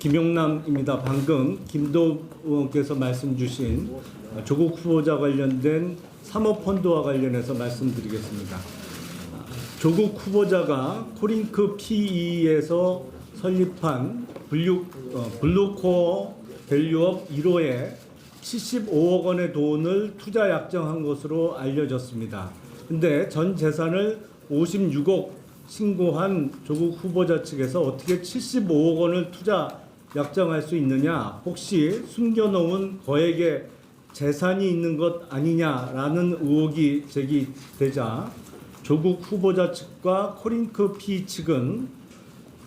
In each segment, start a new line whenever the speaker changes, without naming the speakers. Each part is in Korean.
김용남입니다. 방금 김도 의원께서 말씀 주신 조국 후보자 관련된 사모펀드와 관련해서 말씀드리겠습니다. 조국 후보자가 코링크 PE에서 설립한 블루코어 밸류업 1호에 75억 원의 돈을 투자 약정한 것으로 알려졌습니다. 근데 전 재산을 56억 신고한 조국 후보자 측에서 어떻게 75억 원을 투자 약정할 수 있느냐, 혹시 숨겨놓은 거액의 재산이 있는 것 아니냐라는 의혹이 제기되자 조국 후보자 측과 코링크 PE 측은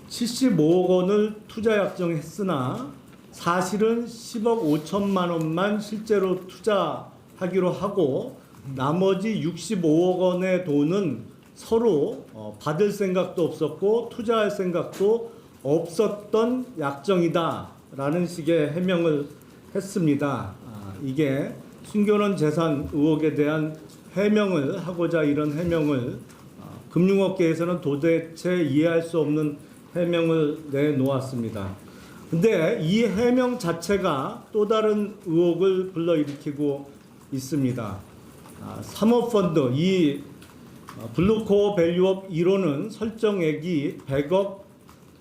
75억 원을 투자 약정했으나 사실은 10억 5천만 원만 실제로 투자하기로 하고 나머지 65억 원의 돈은 서로 받을 생각도 없었고 투자할 생각도 없었던 약정이다라는 식의 해명을 했습니다. 이게 숨겨놓은 재산 의혹에 대한 해명을 하고자 이런 해명을 금융업계에서는 도대체 이해할 수 없는 해명을 내놓았습니다. 근데 이 해명 자체가 또 다른 의혹을 불러일으키고 있습니다. 사모펀드, 이 블루코어 밸류업 1호는 설정액이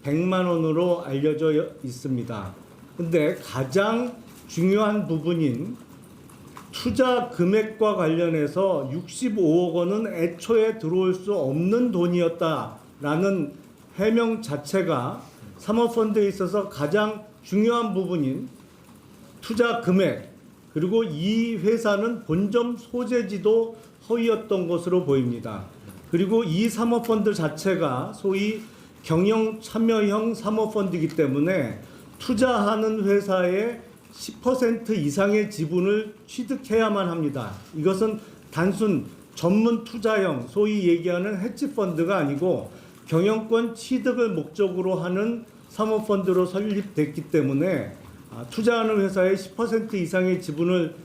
100만 원으로 알려져 있습니다. 근데 가장 중요한 부분인 투자 금액과 관련해서 65억 원은 애초에 들어올 수 없는 돈이었다라는 해명 자체가 사모펀드에 있어서 가장 중요한 부분인 투자 금액, 그리고 이 회사는 본점 소재지도 허위였던 것으로 보입니다. 그리고 이 사모펀드 자체가 소위 경영 참여형 사모펀드이기 때문에 투자하는 회사의 10% 이상의 지분을 취득해야만 합니다. 이것은 단순 전문 투자형, 소위 얘기하는 헤지펀드가 아니고 경영권 취득을 목적으로 하는 사모펀드로 설립됐기 때문에 투자하는 회사의 10% 이상의 지분을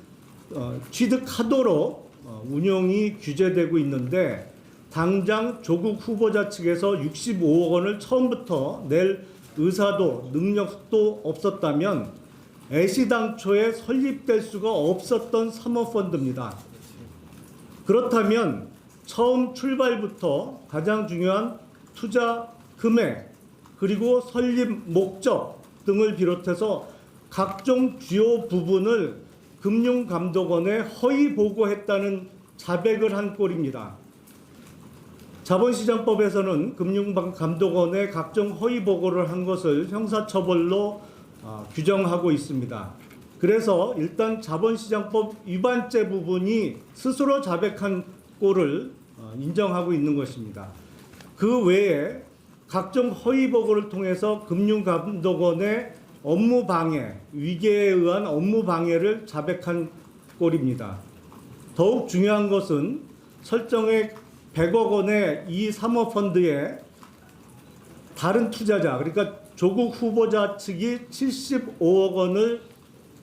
취득하도록 운용이 규제되고 있는데, 당장 조국 후보자 측에서 65억 원을 처음부터 낼 의사도 능력도 없었다면 애시당초에 설립될 수가 없었던 사모펀드입니다. 그렇다면 처음 출발부터 가장 중요한 투자 금액, 그리고 설립 목적 등을 비롯해서 각종 주요 부분을 금융감독원에 허위 보고했다는 자백을 한 꼴입니다. 자본시장법에서는 금융감독원에 각종 허위 보고를 한 것을 형사처벌로 규정하고 있습니다. 그래서 일단 자본시장법 위반죄 부분이 스스로 자백한 꼴을 인정하고 있는 것입니다. 그 외에 각종 허위 보고를 통해서 금융감독원의 업무 방해, 위계에 의한 업무 방해를 자백한 꼴입니다. 더욱 중요한 것은 설정액 100억 원의 이 사모펀드에 다른 투자자, 그러니까 조국 후보자 측이 75억 원을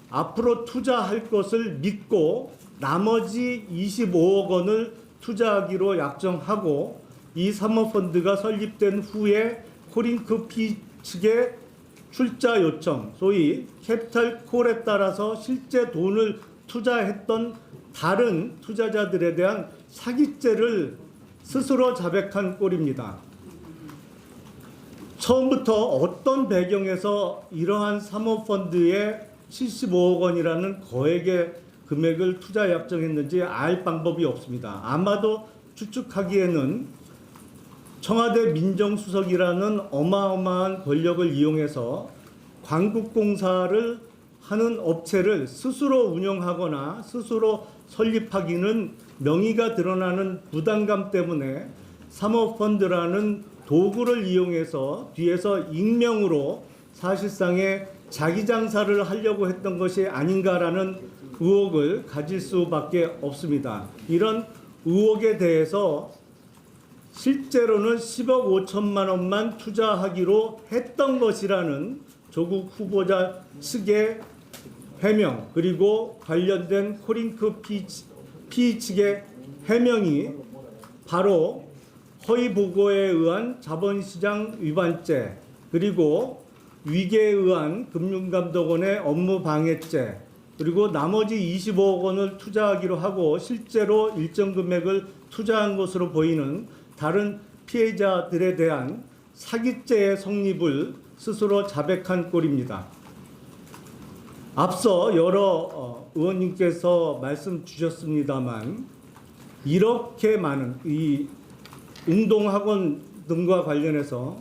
앞으로 투자할 것을 믿고 나머지 25억 원을 투자하기로 약정하고, 이 사모펀드가 설립된 후에 코링크 PE 측의 출자 요청, 소위 캐피탈 콜에 따라서 실제 돈을 투자했던 다른 투자자들에 대한 사기죄를 스스로 자백한 꼴입니다. 처음부터 어떤 배경에서 이러한 사모펀드에 75억 원이라는 거액의 금액을 투자 약정했는지 알 방법이 없습니다. 아마도 추측하기에는 청와대 민정수석이라는 어마어마한 권력을 이용해서 광국공사를 하는 업체를 스스로 운영하거나 스스로 설립하기는 명의가 드러나는 부담감 때문에 사모펀드라는 도구를 이용해서 뒤에서 익명으로 사실상의 자기 장사를 하려고 했던 것이 아닌가라는 의혹을 가질 수밖에 없습니다. 이런 의혹에 대해서 실제로는 10억 5천만 원만 투자하기로 했던 것이라는 조국 후보자 측의 해명, 그리고 관련된 코링크 PE 측의 해명이 바로 허위 보고에 의한 자본시장 위반죄, 그리고 위계에 의한 금융감독원의 업무 방해죄, 그리고 나머지 25억 원을 투자하기로 하고 실제로 일정 금액을 투자한 것으로 보이는 다른 피해자들에 대한 사기죄의 성립을 스스로 자백한 꼴입니다. 앞서 여러 의원님께서 말씀 주셨습니다만 이렇게 많은 이 운동학원 등과 관련해서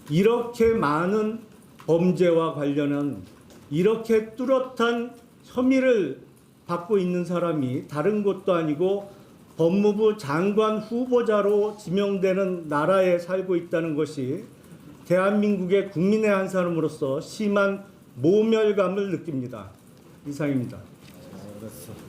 이렇게 많은 범죄와 관련한 이렇게 뚜렷한 혐의를 받고 있는 사람이 다른 것도 아니고 법무부 장관 후보자로 지명되는 나라에 살고 있다는 것이 대한민국의 국민의 한 사람으로서 심한 모멸감을 느낍니다. 이상입니다.
알았어.